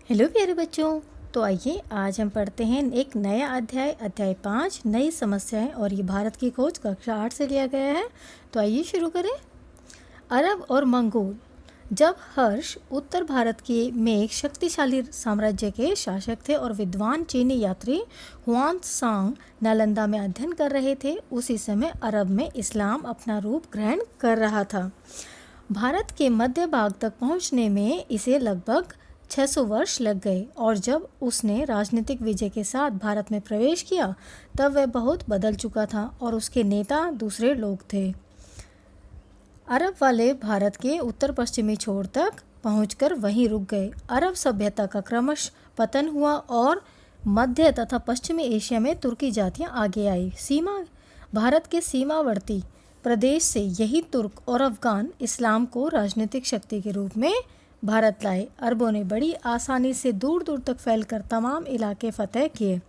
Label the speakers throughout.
Speaker 1: Hello प्यारे बच्चों। तो आइए आज हम पढ़ते हैं एक नया अध्याय 5 नई समस्याएं, और ये भारत की खोज कक्षा 8 से लिया गया है। तो आइए शुरू करें। अरब और मंगोल। जब हर्ष उत्तर भारत के में एक शक्तिशाली साम्राज्य के शासक थे और विद्वान चीनी यात्री हुआन सांग नालंदा में अध्ययन कर रहे थे, उसी समय अरब में इस्लाम अपना रूप ग्रहण कर रहा था। भारत के मध्य भाग तक पहुंचने में इसे लगभग 600 वर्ष लग गए, और जब उसने राजनीतिक विजय के साथ भारत में प्रवेश किया तब वह बहुत बदल चुका था और उसके नेता दूसरे लोग थे। अरब वाले भारत के उत्तर पश्चिमी छोर तक पहुंचकर वहीं रुक गए। अरब सभ्यता का क्रमश पतन हुआ और मध्य तथा पश्चिमी एशिया में तुर्की जातियां आगे आई। भारत के सीमावर्ती प्रदेश से यही तुर्क और अफगान इस्लाम को राजनीतिक शक्ति के रूप में भारत लाए। अरबों ने बड़ी आसानी से दूर दूर तक फैलकर तमाम इलाके फतह किए,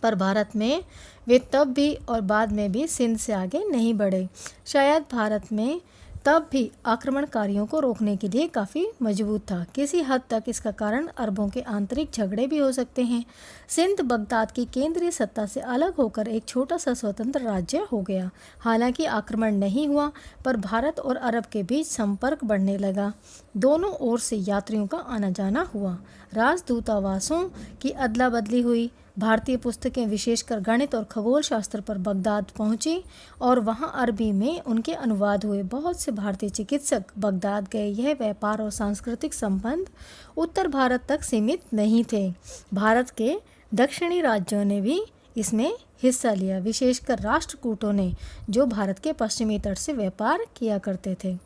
Speaker 1: पर भारत में वे तब भी और बाद में भी सिंध से आगे नहीं बढ़े। शायद भारत में तब भी आक्रमणकारियों को रोकने के लिए काफ़ी मजबूत था। किसी हद तक इसका कारण अरबों के आंतरिक झगड़े भी हो सकते हैं। सिंध बगदाद की केंद्रीय सत्ता से अलग होकर एक छोटा सा स्वतंत्र राज्य हो गया। हालांकि आक्रमण नहीं हुआ, पर भारत और अरब के बीच संपर्क बढ़ने लगा। दोनों ओर से यात्रियों का आना जाना हुआ। राजदूतावासों की अदला बदली हुई। भारतीय पुस्तकें विशेषकर गणित और खगोल शास्त्र पर बगदाद पहुंची और वहां अरबी में उनके अनुवाद हुए। बहुत से भारतीय चिकित्सक बगदाद गए। यह व्यापार और सांस्कृतिक संबंध उत्तर भारत तक सीमित नहीं थे। भारत के दक्षिणी राज्यों ने भी इसमें हिस्सा लिया, विशेषकर राष्ट्रकूटों ने, जो भारत के पश्चिमी तट से व्यापार किया करते थे।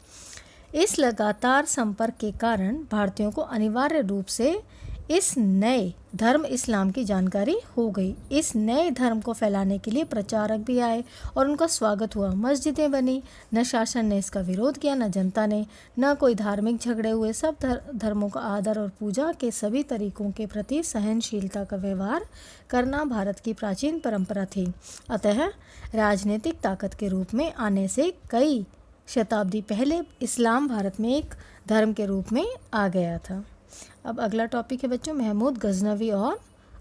Speaker 1: इस लगातार संपर्क के कारण भारतीयों को अनिवार्य रूप से इस नए धर्म इस्लाम की जानकारी हो गई। इस नए धर्म को फैलाने के लिए प्रचारक भी आए और उनका स्वागत हुआ। मस्जिदें बनी। न शासन ने इसका विरोध किया, न जनता ने, न कोई धार्मिक झगड़े हुए। सब धर्मों का आदर और पूजा के सभी तरीकों के प्रति सहनशीलता का व्यवहार करना भारत की प्राचीन परंपरा थी। अतः राजनीतिक ताकत के रूप में आने से कई शताब्दी पहले इस्लाम भारत में एक धर्म के रूप में आ गया था। अब अगला टॉपिक है बच्चों, महमूद गजनवी और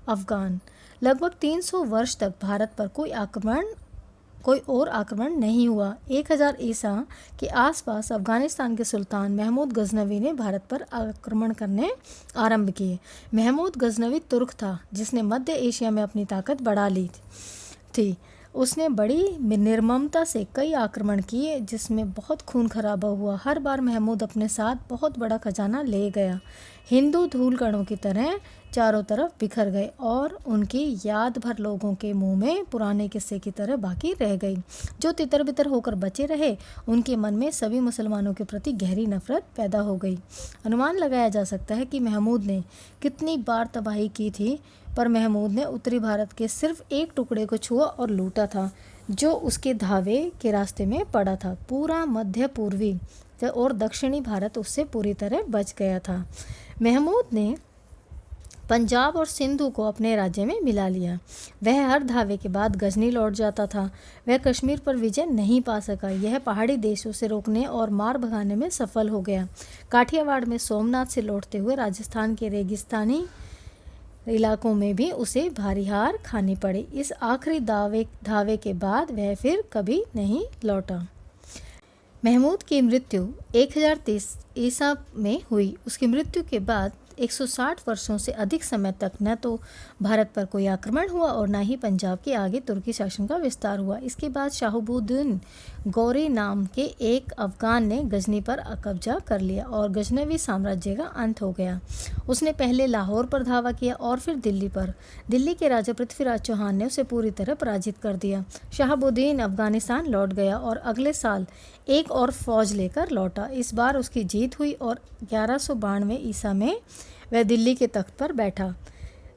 Speaker 1: अफगान। लगभग 300 वर्ष तक भारत पर कोई और आक्रमण नहीं हुआ। 1000 ईसा के आसपास अफगानिस्तान के सुल्तान महमूद गजनवी ने भारत पर आक्रमण करने आरंभ किए। महमूद गजनवी तुर्क था जिसने मध्य एशिया में अपनी ताकत बढ़ा ली थी। उसने बड़ी निर्ममता से कई आक्रमण किए जिसमें बहुत खून खराबा हुआ। हर बार महमूद अपने साथ बहुत बड़ा खजाना ले गया। हिंदू धूल कणों की तरह चारों तरफ बिखर गए और उनकी याद भर लोगों के मुंह में पुराने किस्से की तरह बाकी रह गई। जो तितर बितर होकर बचे रहे, उनके मन में सभी मुसलमानों के प्रति गहरी नफरत पैदा हो गई। अनुमान लगाया जा सकता है कि महमूद ने कितनी बार तबाही की थी, पर महमूद ने उत्तरी भारत के सिर्फ एक टुकड़े को छुआ और लूटा था जो उसके धावे के रास्ते में पड़ा था। पूरा मध्य पूर्वी और दक्षिणी भारत उससे पूरी तरह बच गया था। महमूद ने पंजाब और सिंधु को अपने राज्य में मिला लिया। वह हर धावे के बाद गजनी लौट जाता था। वह कश्मीर पर विजय नहीं पा सका। यह पहाड़ी देशों से रोकने और मार भगाने में सफल हो गया। काठियावाड़ में सोमनाथ से लौटते हुए राजस्थान के रेगिस्तानी इलाकों में भी उसे भारी हार खानी पड़ी। इस आखिरी धावे के बाद वह फिर कभी नहीं लौटा। महमूद की मृत्यु 1030 ईसा में हुई। उसकी मृत्यु के बाद 160 वर्षों से अधिक समय तक न तो भारत पर कोई आक्रमण हुआ और न ही पंजाब के आगे तुर्की शासन का विस्तार हुआ। इसके बाद शाहबुद्दीन गौरी नाम के एक अफगान ने गजनी पर कब्जा कर लिया और गजनवी साम्राज्य का अंत हो गया। उसने पहले लाहौर पर धावा किया और फिर दिल्ली पर। दिल्ली के राजा पृथ्वीराज चौहान ने उसे पूरी तरह पराजित कर दिया। शाहबुद्दीन अफगानिस्तान लौट गया और अगले साल एक और फौज लेकर लौटा। इस बार उसकी जीत हुई और 1192 ईसा में वह दिल्ली के तख्त पर बैठा।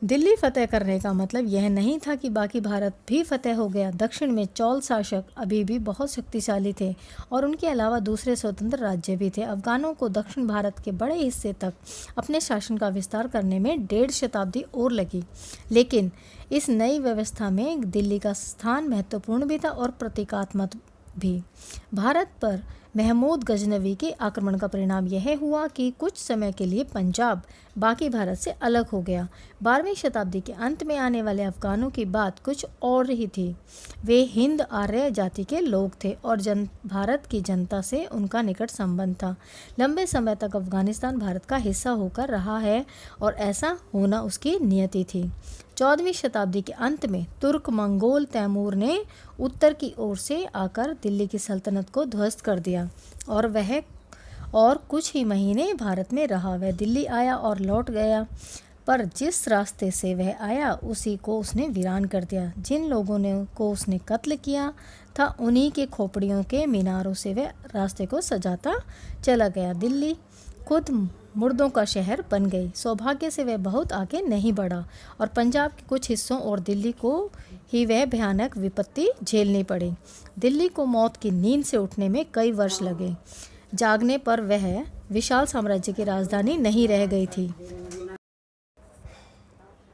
Speaker 1: दिल्ली फतेह करने का मतलब यह नहीं था कि बाकी भारत भी फतेह हो गया। दक्षिण में चौल शासक अभी भी बहुत शक्तिशाली थे और उनके अलावा दूसरे स्वतंत्र राज्य भी थे। अफगानों को दक्षिण भारत के बड़े हिस्से तक अपने शासन का विस्तार करने में 1.5 शताब्दी और लगी, लेकिन इस नई व्यवस्था में दिल्ली का स्थान महत्वपूर्ण भी था और प्रतीकात्मक भी। भारत पर महमूद गजनवी के आक्रमण का परिणाम यह हुआ कि कुछ समय के लिए पंजाब बाकी भारत से अलग हो गया। 12वीं शताब्दी के अंत में आने वाले अफगानों की बात कुछ और ही थी। वे हिंद आर्य जाति के लोग थे और भारत की जनता से उनका निकट संबंध था। लंबे समय तक अफगानिस्तान भारत का हिस्सा होकर रहा है और ऐसा होना उसकी नियति थी। 14वीं शताब्दी के अंत में तुर्क मंगोल तैमूर ने उत्तर की ओर से आकर दिल्ली की सल्तनत को ध्वस्त कर दिया और कुछ ही महीने भारत में रहा। वह दिल्ली आया और लौट गया, पर जिस रास्ते से वह आया उसी को उसने वीरान कर दिया। जिन लोगों को उसने कत्ल किया था उन्हीं के खोपड़ियों के मीनारों से वह रास्ते को सजाता चला गया। दिल्ली खुद मुर्दों का शहर बन गई। सौभाग्य से वह बहुत आगे नहीं बढ़ा और पंजाब के कुछ हिस्सों और दिल्ली को ही वह भयानक विपत्ति झेलनी पड़ी। दिल्ली को मौत की नींद से उठने में कई वर्ष लगे। जागने पर वह विशाल साम्राज्य की राजधानी नहीं रह गई थी।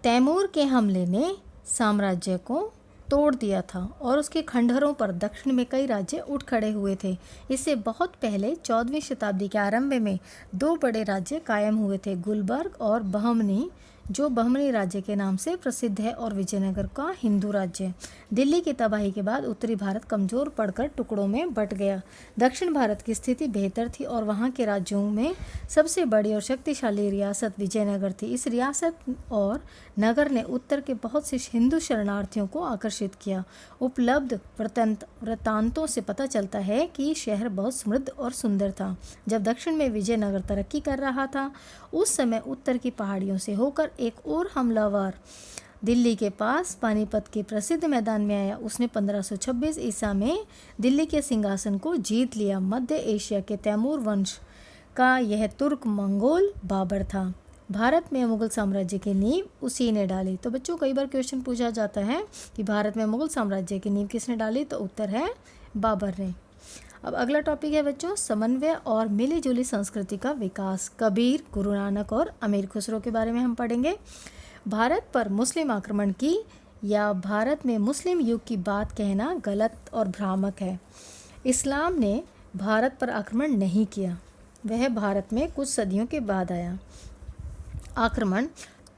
Speaker 1: तैमूर के हमले ने साम्राज्य को तोड़ दिया था और उसके खंडहरों पर दक्षिण में कई राज्य उठ खड़े हुए थे। इससे बहुत पहले 14वीं शताब्दी के आरंभ में 2 बड़े राज्य कायम हुए थे, गुलबर्ग और बहमनी, जो बहमनी राज्य के नाम से प्रसिद्ध है, और विजयनगर का हिंदू राज्य। दिल्ली की तबाही के बाद उत्तरी भारत कमजोर पड़कर टुकड़ों में बंट गया। दक्षिण भारत की स्थिति बेहतर थी और वहाँ के राज्यों में सबसे बड़ी और शक्तिशाली रियासत विजयनगर थी। इस रियासत और नगर ने उत्तर के बहुत से हिंदू शरणार्थियों को आकर्षित किया। उपलब्ध वृत्तांतों से पता चलता है कि शहर बहुत समृद्ध और सुंदर था। जब दक्षिण में विजयनगर तरक्की कर रहा था उस समय उत्तर की पहाड़ियों से होकर एक और हमलावर दिल्ली के पास पानीपत के प्रसिद्ध मैदान में आया। उसने 1526 ईसा में दिल्ली के सिंहासन को जीत लिया। मध्य एशिया के तैमूर वंश का यह तुर्क मंगोल बाबर था। भारत में मुगल साम्राज्य की नींव उसी ने डाली। तो बच्चों, कई बार क्वेश्चन पूछा जाता है कि भारत में मुगल साम्राज्य की नींव किसने डाली, तो उत्तर है बाबर ने। अब अगला टॉपिक है बच्चों, समन्वय और मिलीजुली संस्कृति का विकास। कबीर, गुरु नानक और अमीर खुसरो के बारे में हम पढ़ेंगे। भारत पर मुस्लिम आक्रमण की या भारत में मुस्लिम युग की बात कहना गलत और भ्रामक है। इस्लाम ने भारत पर आक्रमण नहीं किया, वह भारत में कुछ सदियों के बाद आया। आक्रमण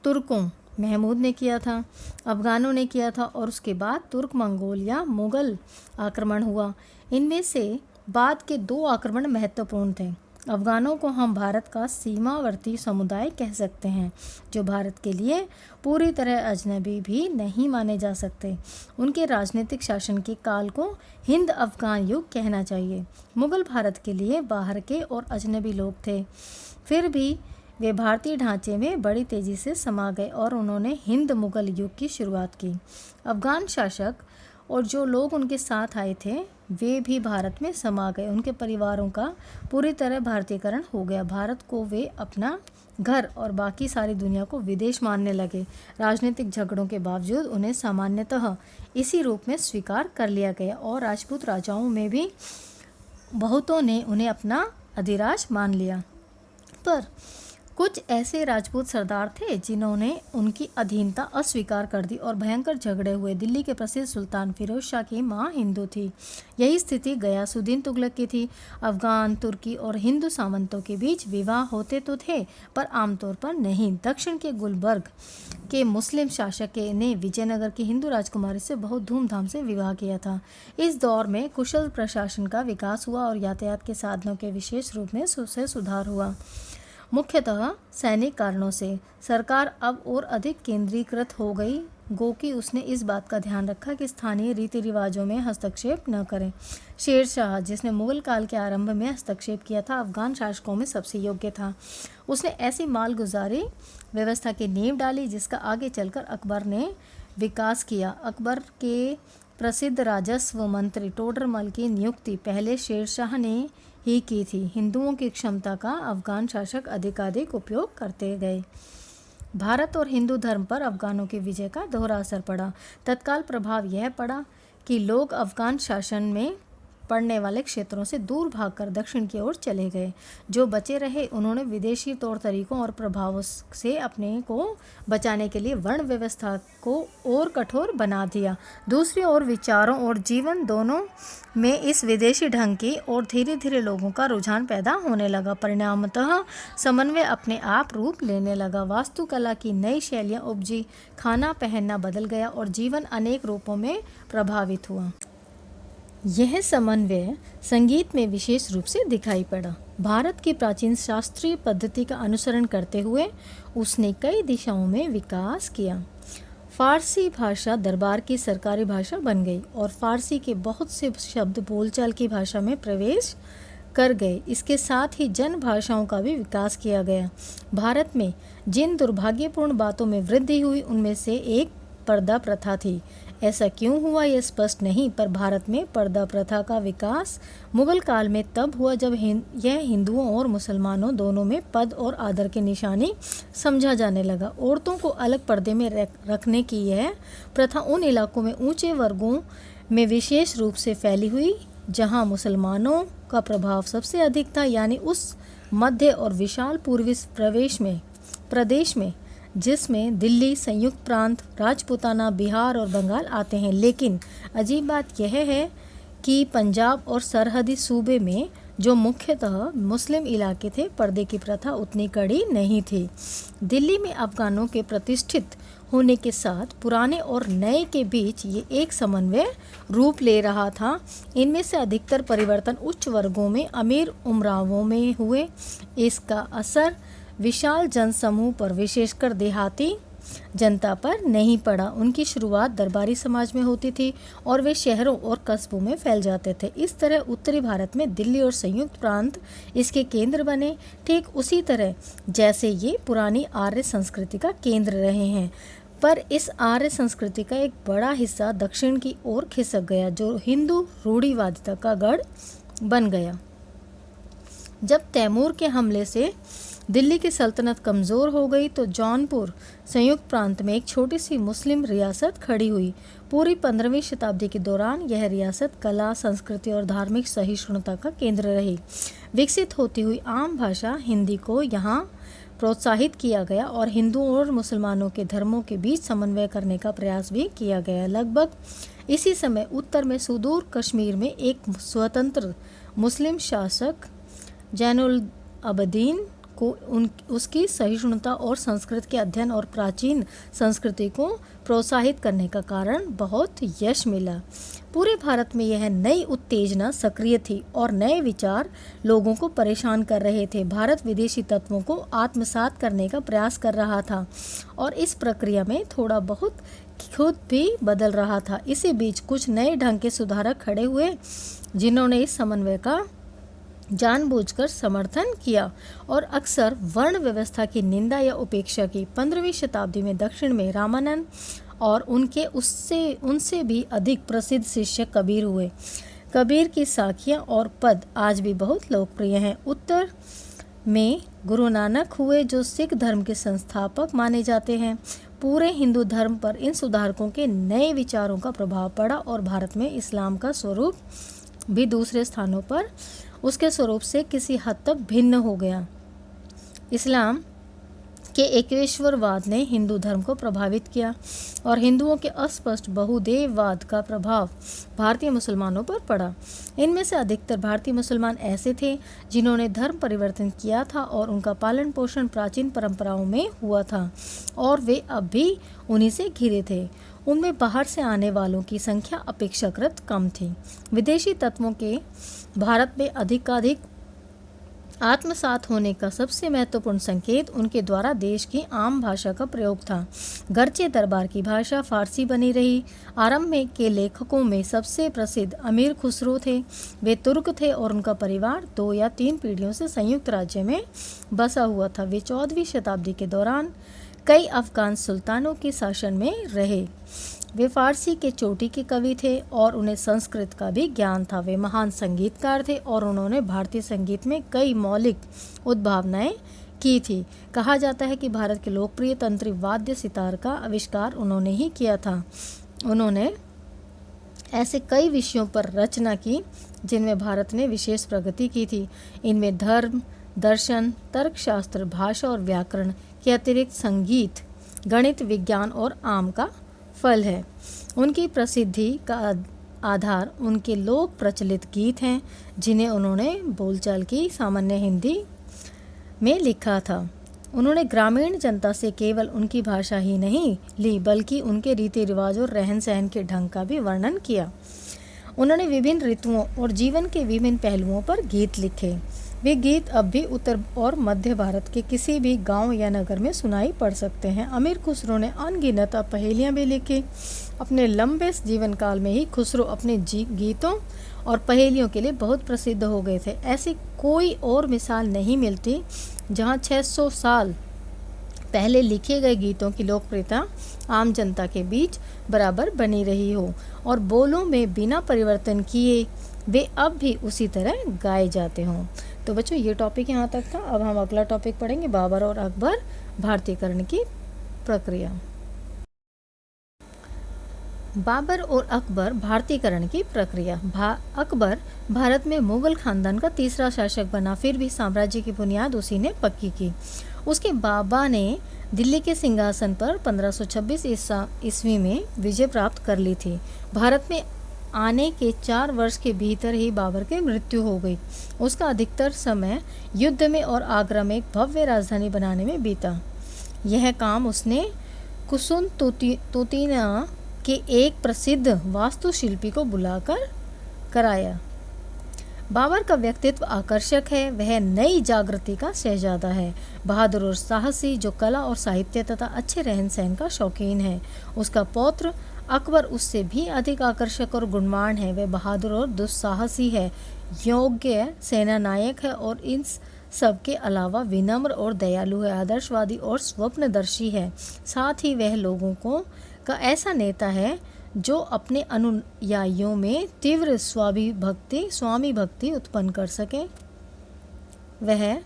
Speaker 1: तुर्कों महमूद ने किया था, अफगानों ने किया था और उसके बाद तुर्क मंगोल या मुगल आक्रमण हुआ। इनमें से बाद के 2 आक्रमण महत्वपूर्ण थे। अफगानों को हम भारत का सीमावर्ती समुदाय कह सकते हैं, जो भारत के लिए पूरी तरह अजनबी भी नहीं माने जा सकते। उनके राजनीतिक शासन के काल को हिंद अफगान युग कहना चाहिए। मुगल भारत के लिए बाहर के और अजनबी लोग थे, फिर भी वे भारतीय ढांचे में बड़ी तेजी से समा गए और उन्होंने हिंद मुगल युग की शुरुआत की। अफगान शासक और जो लोग उनके साथ आए थे वे भी भारत में समा गए। उनके परिवारों का पूरी तरह भारतीयकरण हो गया। भारत को वे अपना घर और बाकी सारी दुनिया को विदेश मानने लगे। राजनीतिक झगड़ों के बावजूद उन्हें सामान्यतः इसी रूप में स्वीकार कर लिया गया और राजपूत राजाओं में भी बहुतों ने उन्हें अपना अधिराज मान लिया। पर कुछ ऐसे राजपूत सरदार थे जिन्होंने उनकी अधीनता अस्वीकार कर दी और भयंकर झगड़े हुए। दिल्ली के प्रसिद्ध सुल्तान फिरोज शाह की मां हिंदू थी। यही स्थिति गयासुद्दीन तुगलक की थी। अफगान, तुर्की और हिंदू सामंतों के बीच विवाह होते तो थे, पर आमतौर पर नहीं। दक्षिण के गुलबर्ग के मुस्लिम शासक ने विजयनगर की हिंदू राजकुमारी से बहुत धूमधाम से विवाह किया था। इस दौर में कुशल प्रशासन का विकास हुआ और यातायात के साधनों के विशेष रूप में सुधार हुआ। मुख्यतः सैनिक कारणों से सरकार अब और अधिक केंद्रीकृत हो गई, गो कि उसने इस बात का ध्यान रखा कि स्थानीय रीति रिवाजों में हस्तक्षेप न करें। शेर शाह, जिसने मुगल काल के आरंभ में हस्तक्षेप किया था, अफगान शासकों में सबसे योग्य था। उसने ऐसी मालगुजारी व्यवस्था की नींव डाली जिसका आगे चलकर अकबर ने विकास किया। अकबर के प्रसिद्ध राजस्व मंत्री टोडरमल की नियुक्ति पहले शेर शाह ने ही की थी। हिंदुओं की क्षमता का अफगान शासक अधिकाधिक उपयोग करते गए। भारत और हिंदू धर्म पर अफगानों की विजय का दोहरा असर पड़ा। तत्काल प्रभाव यह पड़ा कि लोग अफगान शासन में पड़ने वाले क्षेत्रों से दूर भागकर दक्षिण की ओर चले गए। जो बचे रहे उन्होंने विदेशी तौर तरीकों और प्रभावों से अपने को बचाने के लिए वर्ण व्यवस्था को और कठोर बना दिया। दूसरी ओर विचारों और जीवन दोनों में इस विदेशी ढंग की और धीरे धीरे लोगों का रुझान पैदा होने लगा। परिणामतः समन्वय अपने आप रूप लेने लगा। वास्तुकला की नई शैलियाँ उपजी, खाना पहनना बदल गया और जीवन अनेक रूपों में प्रभावित हुआ। यह समन्वय संगीत में विशेष रूप से दिखाई पड़ा। भारत की प्राचीन शास्त्रीय पद्धति का अनुसरण करते हुए उसने कई दिशाओं में विकास किया। फारसी भाषा दरबार की सरकारी भाषा बन गई और फारसी के बहुत से शब्द बोलचाल की भाषा में प्रवेश कर गए। इसके साथ ही जन भाषाओं का भी विकास किया गया। भारत में जिन दुर्भाग्यपूर्ण बातों में वृद्धि हुई उनमें से एक पर्दा प्रथा थी। ऐसा क्यों हुआ यह स्पष्ट नहीं, पर भारत में पर्दा प्रथा का विकास मुगल काल में तब हुआ जब यह हिंदुओं और मुसलमानों दोनों में पद और आदर की निशानी समझा जाने लगा। औरतों को अलग पर्दे में रखने की यह प्रथा उन इलाकों में ऊंचे वर्गों में विशेष रूप से फैली हुई जहां मुसलमानों का प्रभाव सबसे अधिक था, यानी उस मध्य और विशाल पूर्वी प्रदेश में जिसमें दिल्ली, संयुक्त प्रांत, राजपूताना, बिहार और बंगाल आते हैं। लेकिन अजीब बात यह है कि पंजाब और सरहदी सूबे में जो मुख्यतः मुस्लिम इलाके थे, पर्दे की प्रथा उतनी कड़ी नहीं थी। दिल्ली में अफगानों के प्रतिष्ठित होने के साथ पुराने और नए के बीच ये एक समन्वय रूप ले रहा था। इनमें से अधिकतर परिवर्तन उच्च वर्गों में, अमीर उमरावों में हुए। इसका असर विशाल जनसमूह पर, विशेषकर देहाती जनता पर नहीं पड़ा। उनकी शुरुआत दरबारी समाज में होती थी और वे शहरों और कस्बों में फैल जाते थे। इस तरह उत्तरी भारत में दिल्ली और संयुक्त प्रांत इसके केंद्र बने, ठीक उसी तरह जैसे ये पुरानी आर्य संस्कृति का केंद्र रहे हैं। पर इस आर्य संस्कृति का एक बड़ा हिस्सा दक्षिण की ओर खिसक गया, जो हिंदू रूढ़िवादिता का गढ़ बन गया। जब तैमूर के हमले से दिल्ली की सल्तनत कमज़ोर हो गई तो जौनपुर संयुक्त प्रांत में एक छोटी सी मुस्लिम रियासत खड़ी हुई। पूरी 15वीं शताब्दी के दौरान यह रियासत कला, संस्कृति और धार्मिक सहिष्णुता का केंद्र रही। विकसित होती हुई आम भाषा हिंदी को यहाँ प्रोत्साहित किया गया और हिंदुओं और मुसलमानों के धर्मों के बीच समन्वय करने का प्रयास भी किया गया। लगभग इसी समय उत्तर में सुदूर कश्मीर में एक स्वतंत्र मुस्लिम शासक जैनुल अबदीन को उसकी सहिष्णुता और संस्कृत के अध्ययन और प्राचीन संस्कृति को प्रोत्साहित करने का कारण बहुत यश मिला। पूरे भारत में यह नई उत्तेजना सक्रिय थी और नए विचार लोगों को परेशान कर रहे थे। भारत विदेशी तत्वों को आत्मसात करने का प्रयास कर रहा था और इस प्रक्रिया में थोड़ा बहुत खुद भी बदल रहा था। इसी बीच कुछ नए ढंग के सुधारक खड़े हुए जिन्होंने इस समन्वय का जानबूझकर समर्थन किया और अक्सर वर्ण व्यवस्था की निंदा या उपेक्षा की। 15वीं शताब्दी में दक्षिण में रामानंद और उनसे भी अधिक प्रसिद्ध शिष्य कबीर हुए। कबीर की साखियाँ और पद आज भी बहुत लोकप्रिय हैं। उत्तर में गुरु नानक हुए जो सिख धर्म के संस्थापक माने जाते हैं। पूरे हिंदू धर्म पर इन सुधारकों के नए विचारों का प्रभाव पड़ा और भारत में इस्लाम का स्वरूप भी दूसरे स्थानों पर उसके स्वरूप से किसी हद तक भिन्न हो गया। इस्लाम के एकेश्वरवाद ने हिंदू धर्म को प्रभावित किया और हिंदुओं के अस्पष्ट बहुदेववाद का प्रभाव भारतीय मुसलमानों पर पड़ा। इनमें से अधिकतर भारतीय मुसलमान ऐसे थे जिन्होंने धर्म परिवर्तन किया था और उनका पालन पोषण प्राचीन परंपराओं में हुआ था और वे अब भी उन्हीं से घिरे थे। उनमें बाहर से आने वालों की संख्या अपेक्षाकृत कम थी। विदेशी तत्वों के भारत में अधिकाधिक आत्मसात होने का सबसे महत्वपूर्ण संकेत उनके द्वारा देश की आम भाषा का प्रयोग था। गर्चे दरबार की भाषा फारसी बनी रही। आरंभ में के लेखकों में सबसे प्रसिद्ध अमीर खुसरो थे। वे तुर्क थे और उनका परिवार 2 या 3 पीढ़ियों से संयुक्त राज्य में बसा हुआ था। वे 14वीं शताब्दी के दौरान कई अफगान सुल्तानों के शासन में रहे। वे फारसी के चोटी के कवि थे और उन्हें संस्कृत का भी ज्ञान था। वे महान संगीतकार थे और उन्होंने भारतीय संगीत में कई मौलिक उद्भावनाएं की थी। कहा जाता है कि भारत के लोकप्रिय तंत्री वाद्य सितार का आविष्कार उन्होंने ही किया था। उन्होंने ऐसे कई विषयों पर रचना की जिनमें भारत ने विशेष प्रगति की थी। इनमें धर्म, दर्शन, तर्कशास्त्र, भाषा और व्याकरण के अतिरिक्त संगीत, गणित, विज्ञान और आम का फल है। उनकी प्रसिद्धि का आधार उनके लोक प्रचलित गीत हैं, जिन्हें उन्होंने बोलचाल की सामान्य हिंदी में लिखा था। उन्होंने ग्रामीण जनता से केवल उनकी भाषा ही नहीं ली, बल्कि उनके रीति रिवाज और रहन सहन के ढंग का भी वर्णन किया। उन्होंने विभिन्न ऋतुओं और जीवन के विभिन्न पहलुओं पर गीत लिखे। वे गीत अब भी उत्तर और मध्य भारत के किसी भी गांव या नगर में सुनाई पड़ सकते हैं। अमीर खुसरो ने अनगिनत पहेलियां भी लिखी। अपने लंबे जीवन काल में ही खुसरो अपने गीतों और पहेलियों के लिए बहुत प्रसिद्ध हो गए थे। ऐसी कोई और मिसाल नहीं मिलती जहां 600 साल पहले लिखे गए गीतों की लोकप्रियता आम जनता के बीच बराबर बनी रही हो और बोलों में बिना परिवर्तन किए वे अब भी उसी तरह गाए जाते हों। तो बच्चों, ये टॉपिक यहाँ तक था। अब हम अगला टॉपिक पढ़ेंगे, बाबर और अकबर, भारतीयकरण की प्रक्रिया। बाबर और अकबर, भारतीयकरण की प्रक्रिया। अकबर भारत में मुगल खानदान का तीसरा शासक बना, फिर भी साम्राज्य की बुनियाद उसी ने पक्की की। उसके बाबा ने दिल्ली के सिंहासन पर 1526 ईस्वी में विजय प्राप्त कर ली थी। भारत में आने के 4 वर्ष के भीतर ही बाबर की मृत्यु हो गई। उसका अधिकतर समय युद्ध में और आगरा में एक भव्य राजधानी बनाने में बीता। यह काम उसने कुसुन तुतीना के एक प्रसिद्ध वास्तुशिल्पी को बुलाकर कराया। बाबर का व्यक्तित्व आकर्षक है। वह नई जागृति का शहजादा है, बहादुर और साहसी, जो कला और साहित्य तथा अच्छे रहन सहन का शौकीन है। उसका पौत्र अकबर उससे भी अधिक आकर्षक और गुणवान है। वह बहादुर और दुस्साहसी है, योग्य सेना नायक है और इन सब के अलावा विनम्र और दयालु है, आदर्शवादी और स्वप्नदर्शी है। साथ ही वह लोगों का ऐसा नेता है जो अपने अनुयायियों में तीव्र स्वामी भक्ति उत्पन्न कर सके। वह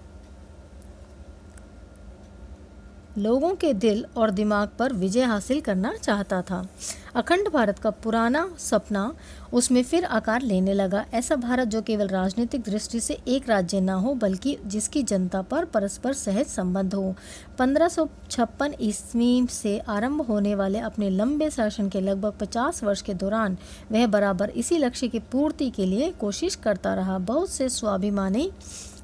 Speaker 1: लोगों के दिल और दिमाग पर विजय हासिल करना चाहता था। अखंड भारत का पुराना सपना उसमें फिर आकार लेने लगा। ऐसा भारत जो केवल राजनीतिक दृष्टि से एक राज्य न हो, बल्कि जिसकी जनता पर परस्पर सहज संबंध हो। 1556 ईस्वी से आरंभ होने वाले अपने लंबे शासन के लगभग 50 वर्ष के दौरान वह बराबर इसी लक्ष्य की पूर्ति के लिए कोशिश करता रहा। बहुत से स्वाभिमानी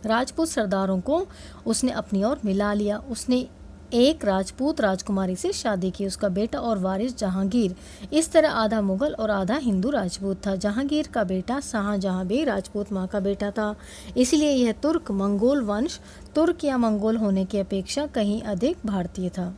Speaker 1: राजपूत सरदारों को उसने अपनी ओर मिला लिया। उसने एक राजपूत राजकुमारी से शादी की। उसका बेटा और वारिस जहांगीर इस तरह आधा मुगल और आधा हिंदू राजपूत था। जहांगीर का बेटा शाहजहां भी राजपूत माँ का बेटा था, इसलिए यह तुर्क मंगोल वंश तुर्क या मंगोल होने की अपेक्षा कहीं अधिक भारतीय था।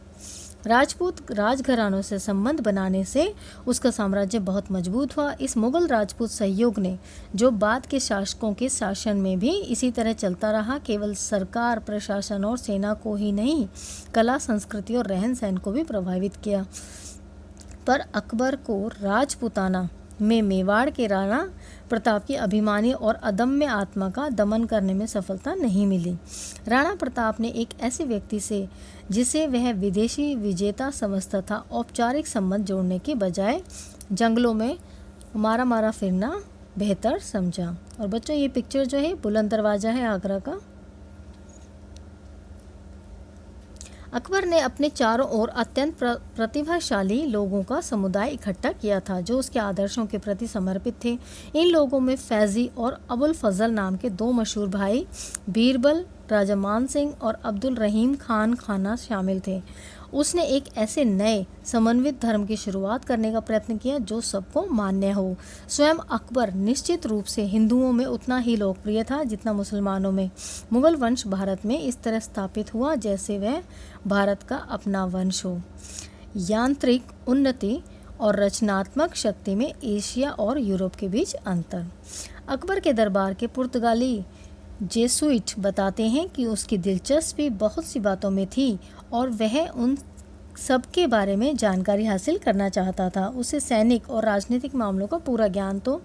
Speaker 1: राजपूत राजघरानों से संबंध बनाने से उसका साम्राज्य बहुत मजबूत हुआ। इस मुगल राजपूत सहयोग ने, जो बाद के शासकों के शासन में भी इसी तरह चलता रहा, केवल सरकार, प्रशासन और सेना को ही नहीं, कला, संस्कृति और रहन सहन को भी प्रभावित किया। पर अकबर को राजपूताना में मेवाड़ के राणा प्रताप की अभिमानी और अदम्य आत्मा का दमन करने में सफलता नहीं मिली। राणा प्रताप ने एक ऐसे व्यक्ति से, जिसे वह विदेशी विजेता समझता था, औपचारिक संबंध जोड़ने के बजाय जंगलों में मारा मारा फिरना बेहतर समझा। और बच्चों, ये पिक्चर जो है बुलंद दरवाज़ा है आगरा का। अकबर ने अपने चारों ओर अत्यंत प्रतिभाशाली लोगों का समुदाय इकट्ठा किया था, जो उसके आदर्शों के प्रति समर्पित थे। इन लोगों में फैजी और अबुल फजल नाम के 2 मशहूर भाई, बीरबल राजा मान सिंह और अब्दुल रहीम खान खाना शामिल थे। उसने एक ऐसे नए समन्वित धर्म की शुरुआत करने का प्रयत्न किया जो सबको मान्य हो। स्वयं अकबर निश्चित रूप से हिंदुओं में उतना ही लोकप्रिय था जितना मुसलमानों में। मुगल वंश भारत में इस तरह स्थापित हुआ जैसे वह भारत का अपना वंश हो। यांत्रिक उन्नति और रचनात्मक शक्ति में एशिया और यूरोप के बीच अंतर। अकबर के दरबार के पुर्तगाली जेसुइट बताते हैं कि उसकी दिलचस्पी बहुत सी बातों में थी और वह उन सब के बारे में जानकारी हासिल करना चाहता था। उसे सैनिक और राजनीतिक मामलों का पूरा ज्ञान तो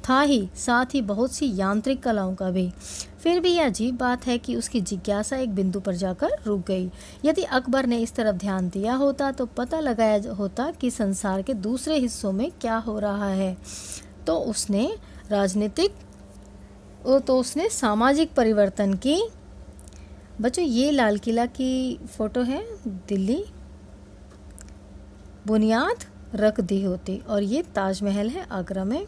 Speaker 1: था ही, साथ ही बहुत सी यांत्रिक कलाओं का भी। फिर भी यह अजीब बात है कि उसकी जिज्ञासा एक बिंदु पर जाकर रुक गई। यदि अकबर ने इस तरफ ध्यान दिया होता तो पता लगाया होता कि संसार के दूसरे हिस्सों में क्या हो रहा है, तो उसने राजनीतिक तो उसने सामाजिक परिवर्तन की। बच्चों ये लाल किला की फ़ोटो है, दिल्ली, बुनियाद रख दी होती, और ये ताजमहल है आगरा में।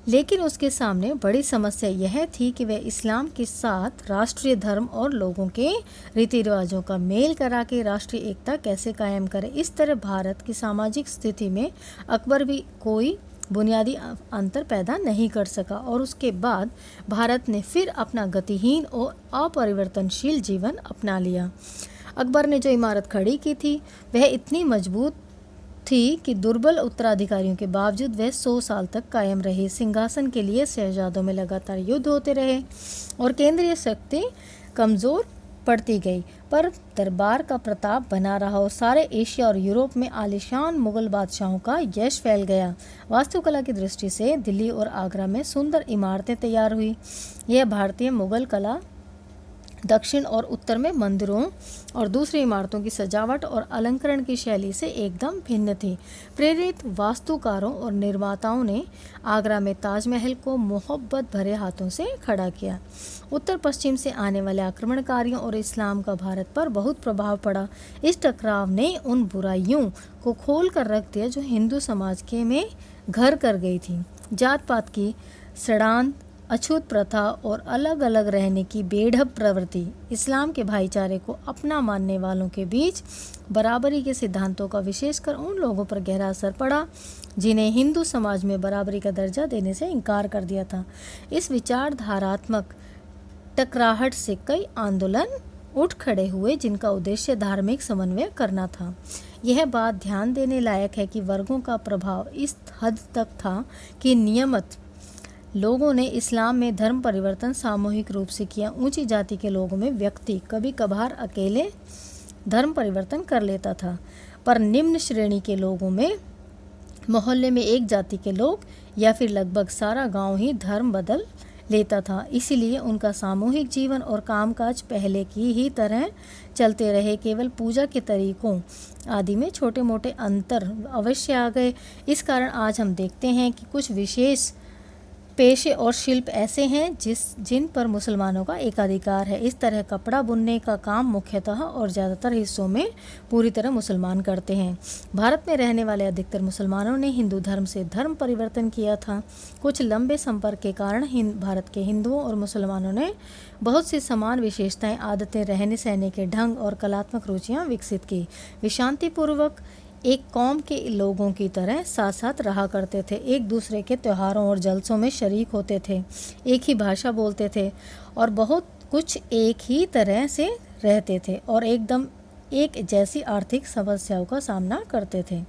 Speaker 1: लेकिन उसके सामने बड़ी समस्या यह थी कि वह इस्लाम के साथ राष्ट्रीय धर्म और लोगों के रीति रिवाजों का मेल करा के राष्ट्रीय एकता कैसे कायम करे। इस तरह भारत की सामाजिक स्थिति में अकबर भी कोई बुनियादी अंतर पैदा नहीं कर सका, और उसके बाद भारत ने फिर अपना गतिहीन और अपरिवर्तनशील जीवन अपना लिया। अकबर ने जो इमारत खड़ी की थी वह इतनी मजबूत थी कि दुर्बल उत्तराधिकारियों के बावजूद वह 100 साल तक कायम रही। सिंहासन के लिए शहजादों में लगातार युद्ध होते रहे और केंद्रीय शक्ति कमज़ोर पड़ती गई, पर दरबार का प्रताप बना रहा और सारे एशिया और यूरोप में आलीशान मुगल बादशाहों का यश फैल गया। वास्तुकला की दृष्टि से दिल्ली और आगरा में सुंदर इमारतें तैयार हुई। यह भारतीय मुगल कला दक्षिण और उत्तर में मंदिरों और दूसरी इमारतों की सजावट और अलंकरण की शैली से एकदम भिन्न थी। प्रेरित वास्तुकारों और निर्माताओं ने आगरा में ताजमहल को मोहब्बत भरे हाथों से खड़ा किया। उत्तर पश्चिम से आने वाले आक्रमणकारियों और इस्लाम का भारत पर बहुत प्रभाव पड़ा। इस टकराव ने उन बुराइयों को खोल कर रख दिया जो हिंदू समाज के में घर कर गई थी। जात पात की सड़ांत, अछूत प्रथा और अलग अलग रहने की बेढब प्रवृत्ति, इस्लाम के भाईचारे को अपना मानने वालों के बीच बराबरी के सिद्धांतों का विशेषकर उन लोगों पर गहरा असर पड़ा जिन्हें हिंदू समाज में बराबरी का दर्जा देने से इनकार कर दिया था। इस विचारधारात्मक टकराहट से कई आंदोलन उठ खड़े हुए जिनका उद्देश्य धार्मिक समन्वय करना था। यह बात ध्यान देने लायक है कि वर्गों का प्रभाव इस हद तक था कि नियमित लोगों ने इस्लाम में धर्म परिवर्तन सामूहिक रूप से किया। ऊंची जाति के लोगों में व्यक्ति कभी कभार अकेले धर्म परिवर्तन कर लेता था, पर निम्न श्रेणी के लोगों में मोहल्ले में एक जाति के लोग या फिर लगभग सारा गांव ही धर्म बदल लेता था। इसीलिए उनका सामूहिक जीवन और कामकाज पहले की ही तरह चलते रहे। केवल पूजा के तरीकों आदि में छोटे मोटे अंतर अवश्य आ गए। इस कारण आज हम देखते हैं कि कुछ विशेष पेशे और शिल्प ऐसे हैं जिन पर मुसलमानों का एकाधिकार है। इस तरह कपड़ा बुनने का काम मुख्यतः और ज़्यादातर हिस्सों में पूरी तरह मुसलमान करते हैं। भारत में रहने वाले अधिकतर मुसलमानों ने हिंदू धर्म से धर्म परिवर्तन किया था। कुछ लंबे संपर्क के कारण भारत के हिंदुओं और मुसलमानों ने बहुत सी समान विशेषताएं, आदतें, रहने सहने के ढंग और कलात्मक रुचियाँ विकसित की। वे शांतिपूर्वक एक कौम के लोगों की तरह साथ साथ रहा करते थे, एक दूसरे के त्योहारों और जलसों में शरीक होते थे, एक ही भाषा बोलते थे और बहुत कुछ एक ही तरह से रहते थे और एकदम एक जैसी आर्थिक समस्याओं का सामना करते थे।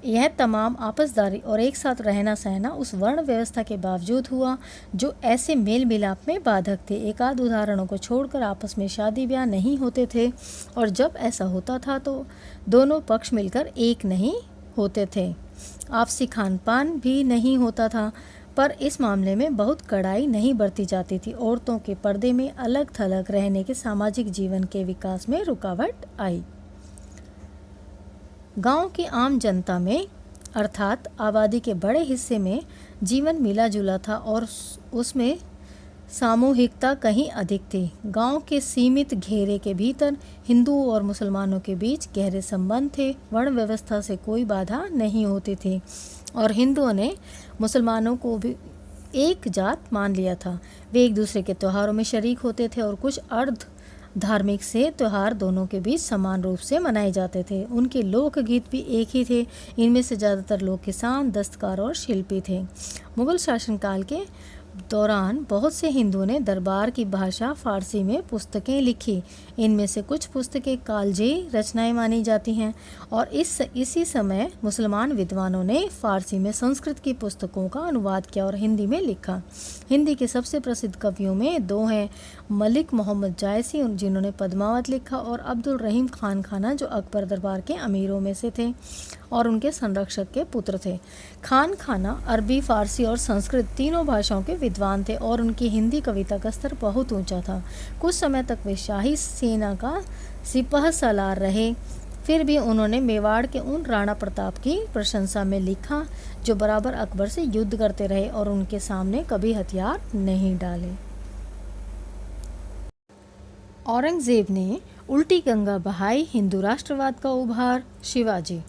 Speaker 1: यह तमाम आपसदारी और एक साथ रहना सहना उस वर्ण व्यवस्था के बावजूद हुआ जो ऐसे मेल मिलाप में बाधक थे। एकाध उदाहरणों को छोड़कर आपस में शादी ब्याह नहीं होते थे और जब ऐसा होता था तो दोनों पक्ष मिलकर एक नहीं होते थे। आपसी खान पान भी नहीं होता था, पर इस मामले में बहुत कड़ाई नहीं बरती जाती थी। औरतों के पर्दे में अलग थलग रहने के सामाजिक जीवन के विकास में रुकावट आई। गांव की आम जनता में अर्थात आबादी के बड़े हिस्से में जीवन मिला जुला था और उसमें सामूहिकता कहीं अधिक थी। गांव के सीमित घेरे के भीतर हिंदुओं और मुसलमानों के बीच गहरे संबंध थे। वर्ण व्यवस्था से कोई बाधा नहीं होती थी और हिंदुओं ने मुसलमानों को भी एक जात मान लिया था। वे एक दूसरे के त्योहारों में शरीक होते थे और कुछ अर्ध धार्मिक से त्यौहार दोनों के बीच समान रूप से मनाए जाते थे। उनके लोकगीत भी एक ही थे। इनमें से ज़्यादातर लोग किसान, दस्तकार और शिल्पी थे। मुगल शासनकाल के दौरान बहुत से हिंदुओं ने दरबार की भाषा फारसी में पुस्तकें लिखी। इनमें से कुछ पुस्तकें कालजी रचनाएं मानी जाती हैं और इसी समय मुसलमान विद्वानों ने फारसी में संस्कृत की पुस्तकों का अनुवाद किया और हिंदी में लिखा। हिंदी के सबसे प्रसिद्ध कवियों में दो हैं, मलिक मोहम्मद जायसी जिन्होंने पद्मावत लिखा और अब्दुल रहीम खान खाना जो अकबर दरबार के अमीरों में से थे और उनके संरक्षक के पुत्र थे। खान खाना अरबी, फारसी और संस्कृत तीनों भाषाओं के विद्वान थे और उनकी हिंदी कविता का स्तर बहुत ऊंचा था। कुछ समय तक वे शाही सेना का सिपह सालार रहे। फिर भी उन्होंने मेवाड़ के उन राणा प्रताप की प्रशंसा में लिखा जो बराबर अकबर से युद्ध करते रहे और उनके सामने कभी हथियार नहीं डाले। औरंगजेब ने उल्टी गंगा बहाई, हिंदू राष्ट्रवाद का उभार। शिवाजी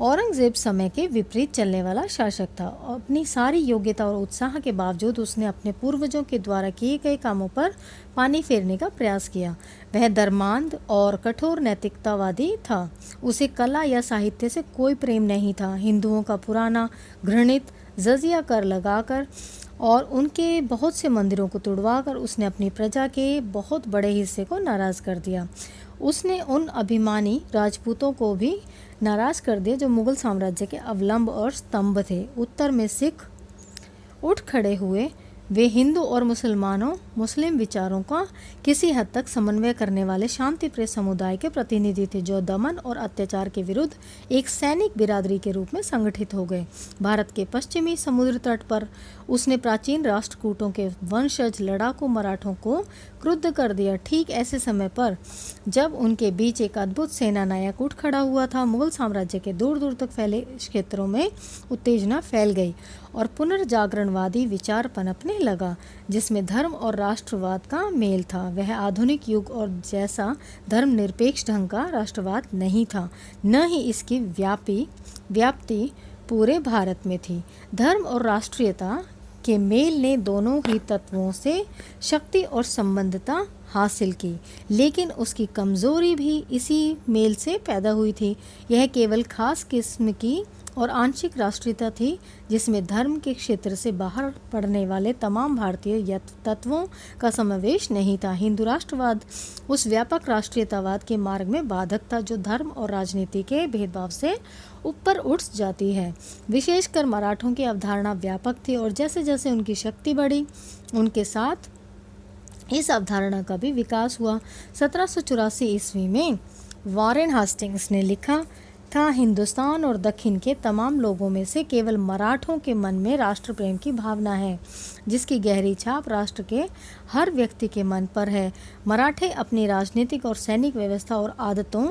Speaker 1: औरंगजेब समय के विपरीत चलने वाला शासक था। अपनी सारी योग्यता और उत्साह के बावजूद उसने अपने पूर्वजों के द्वारा किए गए कामों पर पानी फेरने का प्रयास किया। वह धर्मांध और कठोर नैतिकतावादी था। उसे कला या साहित्य से कोई प्रेम नहीं था। हिंदुओं का पुराना घृणित जजिया कर लगाकर और उनके बहुत से मंदिरों को तुड़वाकर उसने अपनी प्रजा के बहुत बड़े हिस्से को नाराज़ कर दिया। उसने उन अभिमानी राजपूतों को भी नाराज़ कर दिया जो मुगल साम्राज्य के अवलंब और स्तंभ थे। उत्तर में सिख उठ खड़े हुए। वे हिंदू और मुस्लिम विचारों का किसी हद तक समन्वय करने वाले शांतिप्रिय समुदाय के प्रतिनिधि थे जो दमन और अत्याचार के विरुद्ध एक सैनिक बिरादरी के रूप में संगठित हो गए। भारत के पश्चिमी समुद्र तट पर उसने प्राचीन राष्ट्रकूटों के वंशज लड़ाकू मराठों को क्रुद्ध कर दिया। ठीक ऐसे समय पर जब उनके बीच एक अद्भुत सेना नायक उठ खड़ा हुआ था, मुगल साम्राज्य के दूर दूर तक फैले क्षेत्रों में उत्तेजना फैल गई और पुनर्जागरणवादी विचार पनपने लगा जिसमें धर्म और राष्ट्रवाद का मेल था। वह आधुनिक युग और जैसा धर्मनिरपेक्ष ढंग का राष्ट्रवाद नहीं था, न ही इसकी व्याप्ति पूरे भारत में थी। धर्म और राष्ट्रीयता के मेल ने दोनों ही तत्वों से शक्ति और संबद्धता हासिल की, लेकिन उसकी कमजोरी भी इसी मेल से पैदा हुई थी। यह केवल खास किस्म की और आंशिक राष्ट्रीयता थी जिसमें धर्म के क्षेत्र से बाहर पड़ने वाले तमाम भारतीय तत्वों का समावेश नहीं था। हिंदू राष्ट्रवाद उस व्यापक राष्ट्रीयतावाद के मार्ग में बाधक था जो धर्म और राजनीति के भेदभाव से ऊपर उठ जाती है। विशेषकर मराठों की अवधारणा व्यापक थी और जैसे जैसे उनकी शक्ति बढ़ी उनके साथ इस अवधारणा का भी विकास हुआ। 1784 ईस्वी में वॉरेन हास्टिंग्स ने लिखा था, हिंदुस्तान और दक्षिण के तमाम लोगों में से केवल मराठों के मन में राष्ट्र प्रेम की भावना है जिसकी गहरी छाप राष्ट्र के हर व्यक्ति के मन पर है। मराठे अपनी राजनीतिक और सैनिक व्यवस्था और आदतों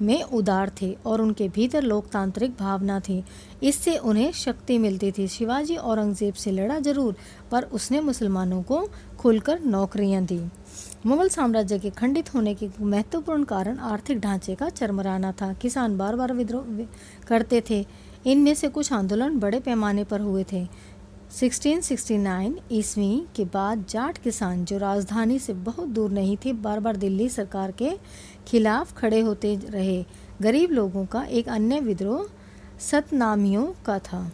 Speaker 1: में उदार थे और उनके भीतर लोकतांत्रिक भावना थी। इससे उन्हें शक्ति मिलती थी। शिवाजी औरंगजेब से लड़ा जरूर, पर उसने मुसलमानों को खुलकर नौकरियां दी। मुगल साम्राज्य के खंडित होने के महत्वपूर्ण कारण आर्थिक ढांचे का चरमराना था। किसान बार बार विद्रोह करते थे। इनमें से कुछ आंदोलन बड़े पैमाने पर हुए थे। 1669 ईस्वी के बाद जाट किसान जो राजधानी से बहुत दूर नहीं थे बार बार दिल्ली सरकार के खिलाफ खड़े होते रहे। गरीब लोगों का एक अन्य विद्रोह सतनामियों का था।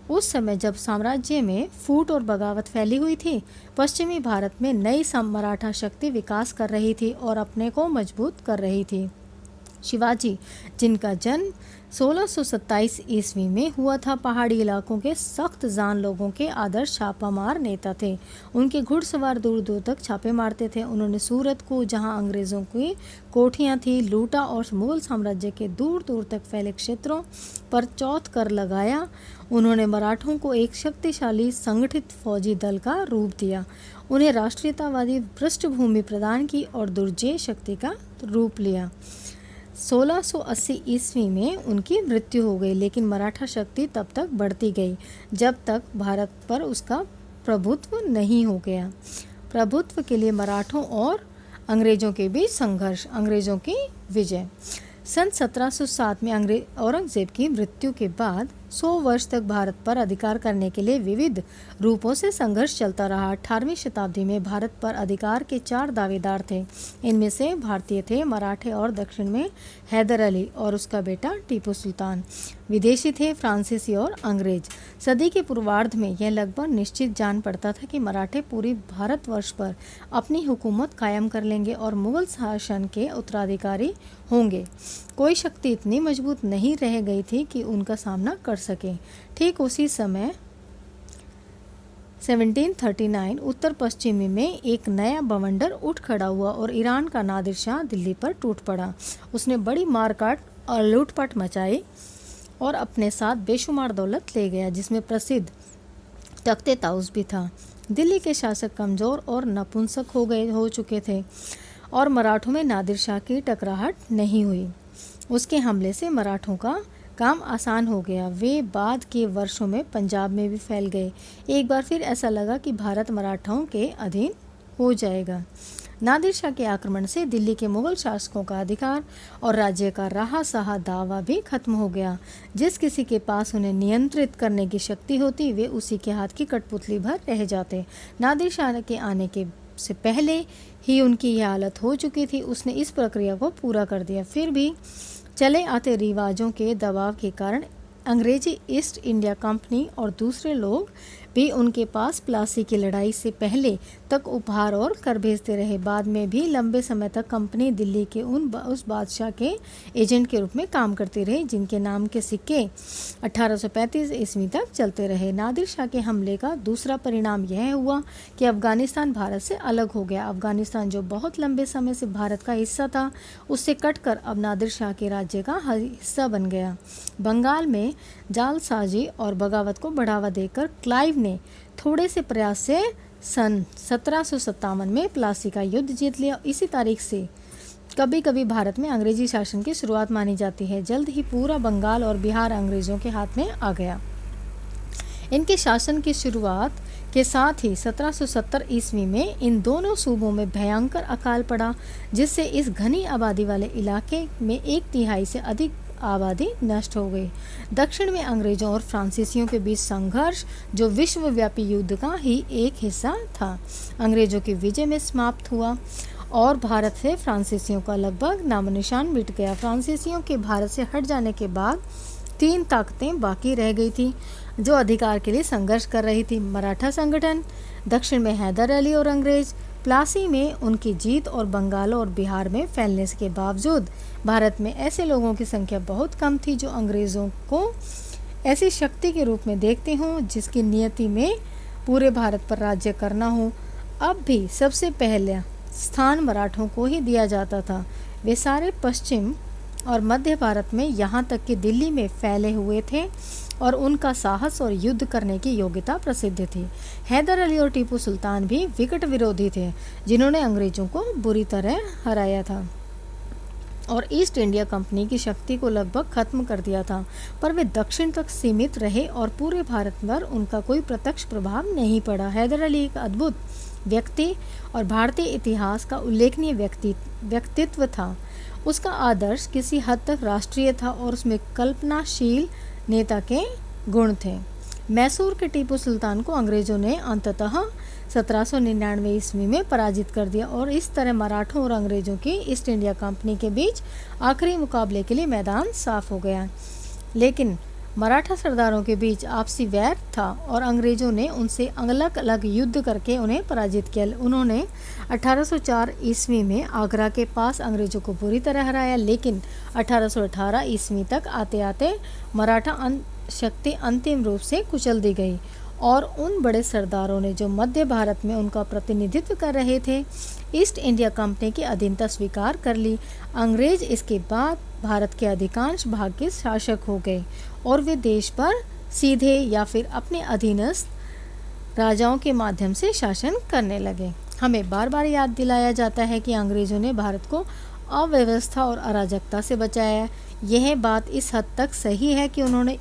Speaker 1: उस समय जब साम्राज्य में फूट और बगावत फैली हुई थी, पश्चिमी भारत में नई मराठा शक्ति विकास कर रही थी और अपने को मजबूत कर रही थी। शिवाजी, जिनका जन्म 1627 ईस्वी में हुआ था, पहाड़ी इलाकों के सख्त जान लोगों के आदर्श छापामार नेता थे। उनके घुड़सवार दूर दूर तक छापे मारते थे। उन्होंने सूरत को, जहां अंग्रेज़ों की कोठियां थी, लूटा और मुगल साम्राज्य के दूर दूर तक फैले क्षेत्रों पर चौथ कर लगाया। उन्होंने मराठों को एक शक्तिशाली संगठित फौजी दल का रूप दिया, उन्हें राष्ट्रीयतावादी पृष्ठभूमि प्रदान की और दुर्जय शक्ति का रूप लिया। 1680 ईस्वी में उनकी मृत्यु हो गई, लेकिन मराठा शक्ति तब तक बढ़ती गई जब तक भारत पर उसका प्रभुत्व नहीं हो गया। प्रभुत्व के लिए मराठों और अंग्रेज़ों के बीच संघर्ष, अंग्रेज़ों की विजय। सन 1707 में औरंगजेब की मृत्यु के बाद 100 वर्ष तक भारत पर अधिकार करने के लिए विविध रूपों से संघर्ष चलता रहा। 18वीं शताब्दी में भारत पर अधिकार के 4 दावेदार थे। इनमें से भारतीय थे मराठे और दक्षिण में हैदर अली और उसका बेटा टीपू सुल्तान। विदेशी थे फ्रांसीसी और अंग्रेज। सदी के पूर्वार्ध में यह लगभग निश्चित जान पड़ता था कि मराठे पूरी भारतवर्ष पर अपनी हुकूमत कायम कर लेंगे और मुगल शासन के उत्तराधिकारी होंगे। कोई शक्ति इतनी मजबूत नहीं रह गई थी कि उनका सामना कर सके। ठीक उसी समय 1739 उत्तर पश्चिमी में एक नया बवंडर उठ खड़ा हुआ और ईरान का नादिर शाह दिल्ली पर टूट पड़ा। उसने बड़ी मारकाट और लूटपाट मचाई और अपने साथ बेशुमार दौलत ले गया, जिसमें प्रसिद्ध तख्ते ताउस भी था। दिल्ली के शासक कमज़ोर और नपुंसक हो चुके थे और मराठों में नादिर शाह की टकराहट नहीं हुई। उसके हमले से मराठों का काम आसान हो गया। वे बाद के वर्षों में पंजाब में भी फैल गए। एक बार फिर ऐसा लगा कि भारत मराठाओं के अधीन हो जाएगा। नादिर शाह के आक्रमण से दिल्ली के मुगल शासकों का अधिकार और राज्य का रहा सहा दावा भी खत्म हो गया। जिस किसी के पास उन्हें नियंत्रित करने की शक्ति होती, वे उसी के हाथ की कठपुतली भर रह जाते। नादिर शाह के आने के से पहले ही उनकी यह हालत हो चुकी थी। उसने इस प्रक्रिया को पूरा कर दिया। फिर भी चले आते रिवाजों के दबाव के कारण अंग्रेजी ईस्ट इंडिया कंपनी और दूसरे लोग भी उनके पास प्लासी की लड़ाई से पहले तक उपहार और कर भेजते रहे। बाद में भी लंबे समय तक कंपनी दिल्ली के उस बादशाह के एजेंट के रूप में काम करती रही जिनके नाम के सिक्के 1835 ईस्वी तक चलते रहे। नादिर शाह के हमले का दूसरा परिणाम यह हुआ कि अफगानिस्तान भारत से अलग हो गया। अफगानिस्तान जो बहुत लंबे समय से भारत का हिस्सा था, उससे कटकर अब नादिर शाह के राज्य का हिस्सा बन गया। बंगाल में जालसाजी और बगावत को बढ़ावा देकर क्लाइव ने थोड़े से प्रयास से सन 1757 में प्लासी का युद्ध जीत लिया। इसी तारीख से कभी कभी भारत में अंग्रेजी शासन की शुरुआत मानी जाती है। जल्द ही पूरा बंगाल और बिहार अंग्रेजों के हाथ में आ गया। इनके शासन की शुरुआत के साथ ही 1770 ईस्वी में इन दोनों सूबों में भयंकर अकाल पड़ा, जिससे इस घनी आबादी वाले इलाके में 1/3 से अधिक आबादी नष्ट हो गई। दक्षिण में अंग्रेजों और फ्रांसीसियों के बीच संघर्ष, जो विश्वव्यापी युद्ध का ही एक हिस्सा था, अंग्रेजों की विजय में समाप्त हुआ और भारत से फ्रांसीसियों का लगभग नामोनिशान मिट गया। फ्रांसीसियों के भारत से हट जाने के बाद 3 ताकतें बाकी रह गई थी जो अधिकार के लिए संघर्ष कर रही थी। मराठा संगठन, दक्षिण में हैदर अली और अंग्रेज, प्लासी में उनकी जीत और बंगाल और बिहार में फैलने के बावजूद भारत में ऐसे लोगों की संख्या बहुत कम थी जो अंग्रेज़ों को ऐसी शक्ति के रूप में देखते हों जिसकी नियति में पूरे भारत पर राज्य करना हो। अब भी सबसे पहले स्थान मराठों को ही दिया जाता था। वे सारे पश्चिम और मध्य भारत में यहाँ तक कि दिल्ली में फैले हुए थे और उनका साहस और युद्ध करने की योग्यता प्रसिद्ध थी। हैदर अली और टीपू सुल्तान भी विकट विरोधी थे जिन्होंने अंग्रेजों को बुरी तरह हराया था और ईस्ट इंडिया कंपनी की शक्ति को लगभग खत्म कर दिया था, पर वे दक्षिण तक सीमित रहे और पूरे भारत पर उनका कोई प्रत्यक्ष प्रभाव नहीं पड़ा। हैदर अली एक अद्भुत व्यक्ति और भारतीय इतिहास का उल्लेखनीय व्यक्तित्व था। उसका आदर्श किसी हद तक राष्ट्रीय था और उसमें कल्पनाशील नेता के गुण थे। मैसूर के टीपू सुल्तान को अंग्रेजों ने अंततः 1799 ईस्वी में पराजित कर दिया और इस तरह मराठों और अंग्रेजों की ईस्ट इंडिया कंपनी के बीच आखिरी मुकाबले के लिए मैदान साफ हो गया। लेकिन मराठा सरदारों के बीच आपसी वैर था और अंग्रेजों ने उनसे अलग अलग युद्ध करके उन्हें पराजित किया। उन्होंने 1804 ईस्वी में आगरा के पास अंग्रेजों को बुरी तरह हराया, लेकिन 1818 ईस्वी तक आते आते मराठा शक्ति अंतिम रूप से कुचल दी गई और उन बड़े सरदारों ने जो मध्य भारत में उनका प्रतिनिधित्व कर रहे थे, ईस्ट इंडिया कंपनी की अधीनता स्वीकार कर ली। अंग्रेज इसके बाद भारत के अधिकांश भाग के शासक हो गए और वे देश पर सीधे या फिर अपने अधीनस्थ राजाओं के माध्यम से शासन करने लगे। हमें बार बार याद दिलाया जाता है कि अंग्रेजों ने भारत को अव्यवस्था और अराजकता से बचाया। यह बात इस हद तक सही है कि उन्होंने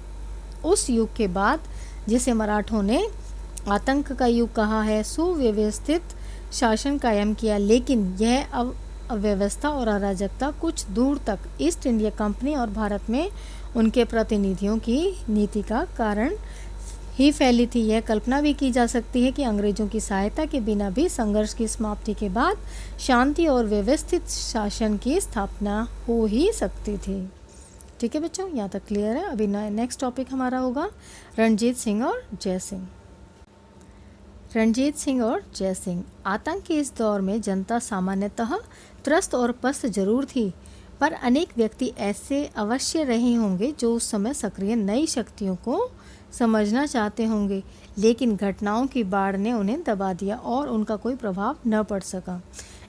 Speaker 1: उस युग के बाद, जिसे मराठों ने आतंक का युग कहा है, सुव्यवस्थित शासन कायम किया, लेकिन यह अव्यवस्था और अराजकता कुछ दूर तक ईस्ट इंडिया कंपनी और भारत में उनके प्रतिनिधियों की नीति का कारण ही फैली थी। यह कल्पना भी की जा सकती है कि अंग्रेजों की सहायता के बिना भी संघर्ष की समाप्ति के बाद शांति और व्यवस्थित शासन की स्थापना हो ही सकती थी। ठीक है बच्चों, यहाँ तक क्लियर है। अभी नेक्स्ट टॉपिक हमारा होगा रणजीत सिंह और जय सिंह। रणजीत सिंह और जय सिंह। आतंक के इस दौर में जनता सामान्यतः त्रस्त और पस्त जरूर थी, पर अनेक व्यक्ति ऐसे अवश्य रहे होंगे जो उस समय सक्रिय नई शक्तियों को समझना चाहते होंगे, लेकिन घटनाओं की बाढ़ ने उन्हें दबा दिया और उनका कोई प्रभाव न पड़ सका।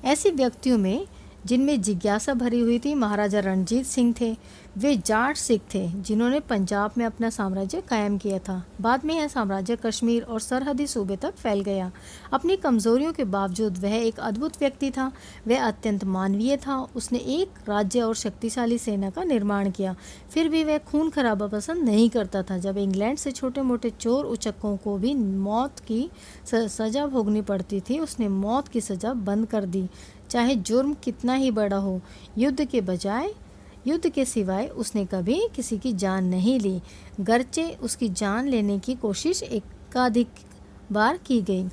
Speaker 1: ऐसे व्यक्तियों में जिनमें जिज्ञासा भरी हुई थी। महाराजा रणजीत सिंह थे। वे जाट सिख थे जिन्होंने पंजाब में अपना साम्राज्य कायम किया था। बाद में यह साम्राज्य कश्मीर और सरहदी सूबे तक फैल गया। अपनी कमजोरियों के बावजूद वह एक अद्भुत व्यक्ति था। वह अत्यंत मानवीय था। उसने एक राज्य और शक्तिशाली सेना का निर्माण किया। फिर भी वह खून खराबा पसंद नहीं करता था। जब इंग्लैंड से छोटे मोटे चोर उचक्कों को भी मौत की सज़ा भोगनी पड़ती थी, उसने मौत की सज़ा बंद कर दी, चाहे जुर्म कितना ही बड़ा हो। युद्ध के सिवाय उसने कभी किसी की जान नहीं ली, गरचे उसकी जान लेने की कोशिश एकाधिक बार की गई।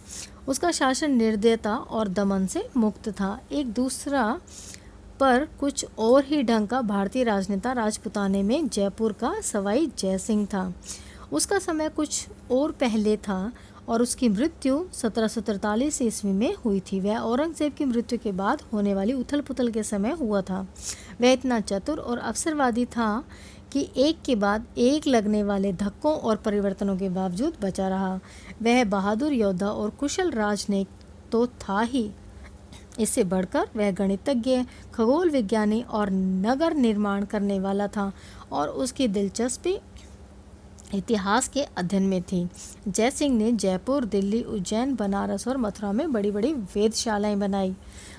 Speaker 1: उसका शासन निर्दयता और दमन से मुक्त था। एक दूसरा पर कुछ और ही ढंग का भारतीय राजनेता राजपुताने में जयपुर का सवाई जयसिंह था। उसका समय कुछ और पहले था और उसकी मृत्यु 1743 ईस्वी में हुई थी। वह औरंगजेब की मृत्यु के बाद होने वाली उथल पुथल के समय हुआ था। वह इतना चतुर और अवसरवादी था कि एक के बाद एक लगने वाले धक्कों और परिवर्तनों के बावजूद बचा रहा। वह बहादुर योद्धा और कुशल राजनयिक तो था ही, इससे बढ़कर वह गणितज्ञ, खगोल विज्ञानी और नगर निर्माण करने वाला था और उसकी दिलचस्पी इतिहास के अध्ययन में थी। जयसिंह ने जयपुर, दिल्ली, उज्जैन, बनारस और मथुरा में बड़ी बड़ी वेधशालाएं बनाई।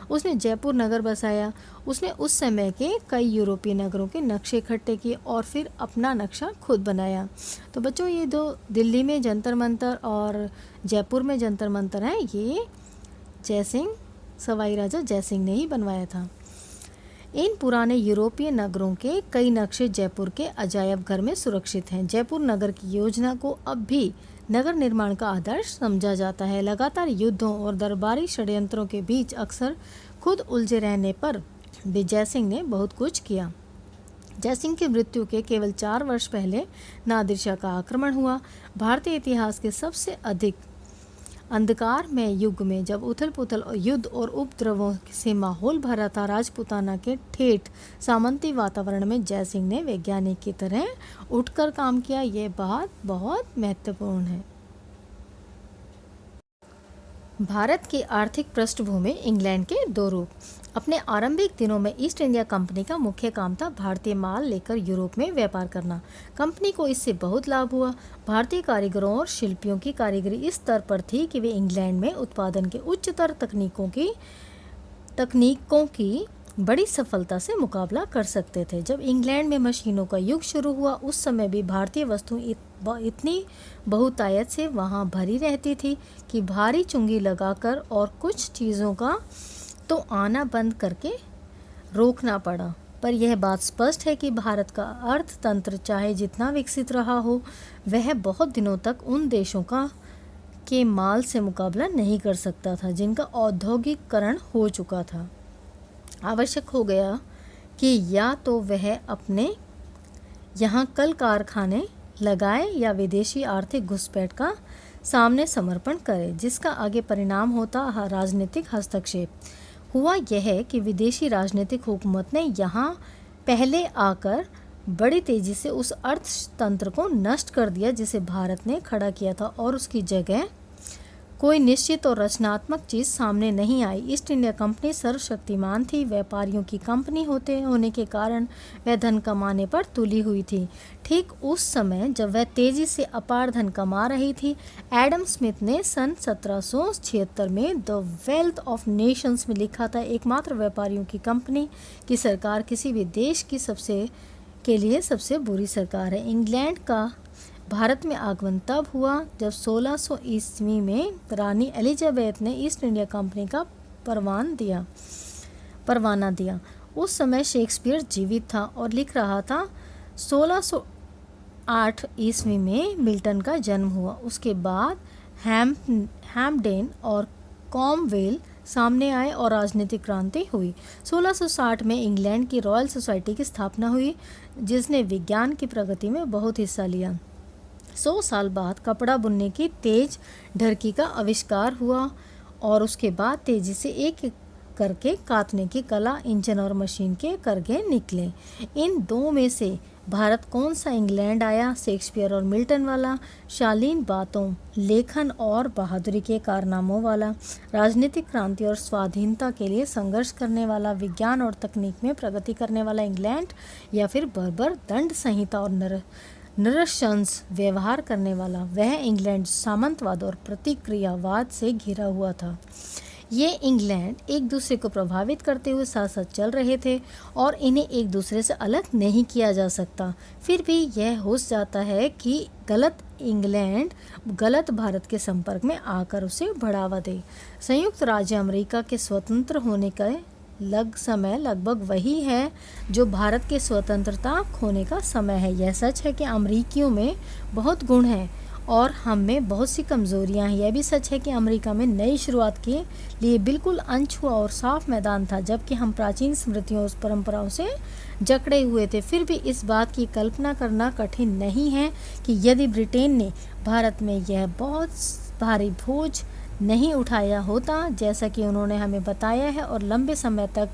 Speaker 1: उसने जयपुर नगर बसाया। उसने उस समय के कई यूरोपीय नगरों के नक्शे इकट्ठे किए और फिर अपना नक्शा खुद बनाया। तो बच्चों, ये दो दिल्ली में जंतर मंतर और जयपुर में जंतर मंतर हैं, ये जयसिंह, सवाई राजा जयसिंह ने ही बनवाया था। इन पुराने यूरोपीय नगरों के कई नक्शे जयपुर के अजायब घर में सुरक्षित हैं। जयपुर नगर की योजना को अब भी नगर निर्माण का आदर्श समझा जाता है। लगातार युद्धों और दरबारी षड्यंत्रों के बीच अक्सर खुद उलझे रहने पर भी जयसिंह ने बहुत कुछ किया। जयसिंह की मृत्यु के केवल 4 वर्ष पहले नादिर शाह का आक्रमण हुआ। भारतीय इतिहास के सबसे अधिक अंधकार में युग में, जब उथल पुथल और युद्ध और उपद्रवों से माहौल भरा था, राजपूताना के ठेठ सामंती वातावरण में जयसिंह ने वैज्ञानिक की तरह उठकर काम किया। ये बात बहुत महत्वपूर्ण है। भारत की आर्थिक पृष्ठभूमि। इंग्लैंड के 2 रूप। अपने आरंभिक दिनों में ईस्ट इंडिया कंपनी का मुख्य काम था भारतीय माल लेकर यूरोप में व्यापार करना। कंपनी को इससे बहुत लाभ हुआ। भारतीय कारीगरों और शिल्पियों की कारीगरी इस स्तर पर थी कि वे इंग्लैंड में उत्पादन के उच्चतर तकनीकों की बड़ी सफलता से मुकाबला कर सकते थे। जब इंग्लैंड में मशीनों का युग शुरू हुआ, उस समय भी भारतीय वस्तुएं इतनी बहुतायत से वहाँ भरी रहती थी कि भारी चुंगी लगाकर और कुछ चीज़ों का तो आना बंद करके रोकना पड़ा। पर यह बात स्पष्ट है कि भारत का अर्थतंत्र चाहे जितना विकसित रहा हो, वह बहुत दिनों तक उन देशों के माल से मुकाबला नहीं कर सकता था जिनका औद्योगिकरण हो चुका था। आवश्यक हो गया कि या तो वह अपने यहाँ कल कारखाने लगाए या विदेशी आर्थिक घुसपैठ का सामने समर्पण करे, जिसका आगे परिणाम होता राजनीतिक हस्तक्षेप। हुआ यह कि विदेशी राजनीतिक हुकूमत ने यहाँ पहले आकर बड़ी तेज़ी से उस अर्थतंत्र को नष्ट कर दिया जिसे भारत ने खड़ा किया था, और उसकी जगह कोई निश्चित और रचनात्मक चीज़ सामने नहीं आई। ईस्ट इंडिया कंपनी सर्वशक्तिमान थी। व्यापारियों की कंपनी होने के कारण वह धन कमाने पर तुली हुई थी। ठीक उस समय जब वह तेज़ी से अपार धन कमा रही थी, एडम स्मिथ ने सन 1776 में द वेल्थ ऑफ नेशंस में लिखा था, एकमात्र व्यापारियों की कंपनी की सरकार किसी भी देश की के लिए सबसे बुरी सरकार है। इंग्लैंड का भारत में आगमन तब हुआ जब 1600 ईस्वी में रानी एलिजाबेथ ने ईस्ट इंडिया कंपनी का परवाना दिया। उस समय शेक्सपियर जीवित था और लिख रहा था। 1608 ईस्वी में मिल्टन का जन्म हुआ। उसके बाद हैम्पडेन और कॉमवेल सामने आए और राजनीतिक क्रांति हुई। 1660 में इंग्लैंड की रॉयल सोसाइटी की स्थापना हुई, जिसने विज्ञान की प्रगति में बहुत हिस्सा लिया। 100 साल बाद कपड़ा बुनने की तेज ढरकी का आविष्कार हुआ और उसके बाद तेजी से एक एक करके काटने की कला, इंजन और मशीन के करघे निकले। इन दो में से भारत कौन सा इंग्लैंड आया, शेक्सपियर और मिल्टन वाला। शालीन बातों, लेखन और बहादुरी के कारनामों वाला। राजनीतिक क्रांति और स्वाधीनता के लिए संघर्ष करने वाला, विज्ञान और तकनीक में प्रगति करने वाला इंग्लैंड, या फिर बर्बर दंड संहिता और नृशंस व्यवहार करने वाला वह इंग्लैंड सामंतवाद और प्रतिक्रियावाद से घिरा हुआ था। ये इंग्लैंड एक दूसरे को प्रभावित करते हुए साथ साथ चल रहे थे और इन्हें एक दूसरे से अलग नहीं किया जा सकता। फिर भी यह हो जाता है कि गलत इंग्लैंड गलत भारत के संपर्क में आकर उसे बढ़ावा दे। संयुक्त राज्य अमेरिका के स्वतंत्र होने का समय लगभग वही है जो भारत के स्वतंत्रता खोने का समय है। यह सच है कि अमेरिकियों में बहुत गुण हैं और हम में बहुत सी कमज़ोरियां हैं। यह भी सच है कि अमेरिका में नई शुरुआत के लिए बिल्कुल अनछुआ और साफ मैदान था, जबकि हम प्राचीन स्मृतियों और परंपराओं से जकड़े हुए थे। फिर भी इस बात की कल्पना करना कठिन नहीं है कि यदि ब्रिटेन ने भारत में यह बहुत भारी बोझ नहीं उठाया होता जैसा कि उन्होंने हमें बताया है और लंबे समय तक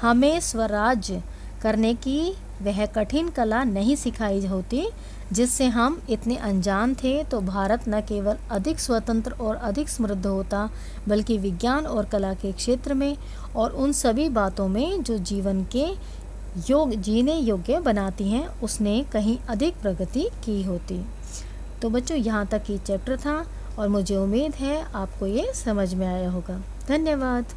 Speaker 1: हमें स्वराज्य करने की वह कठिन कला नहीं सिखाई होती जिससे हम इतने अनजान थे, तो भारत न केवल अधिक स्वतंत्र और अधिक समृद्ध होता, बल्कि विज्ञान और कला के क्षेत्र में और उन सभी बातों में जो जीवन के जीने योग्य बनाती हैं, उसने कहीं अधिक प्रगति की होती। तो बच्चों, यहाँ तक ये चैप्टर था और मुझे उम्मीद है आपको ये समझ में आया होगा। धन्यवाद।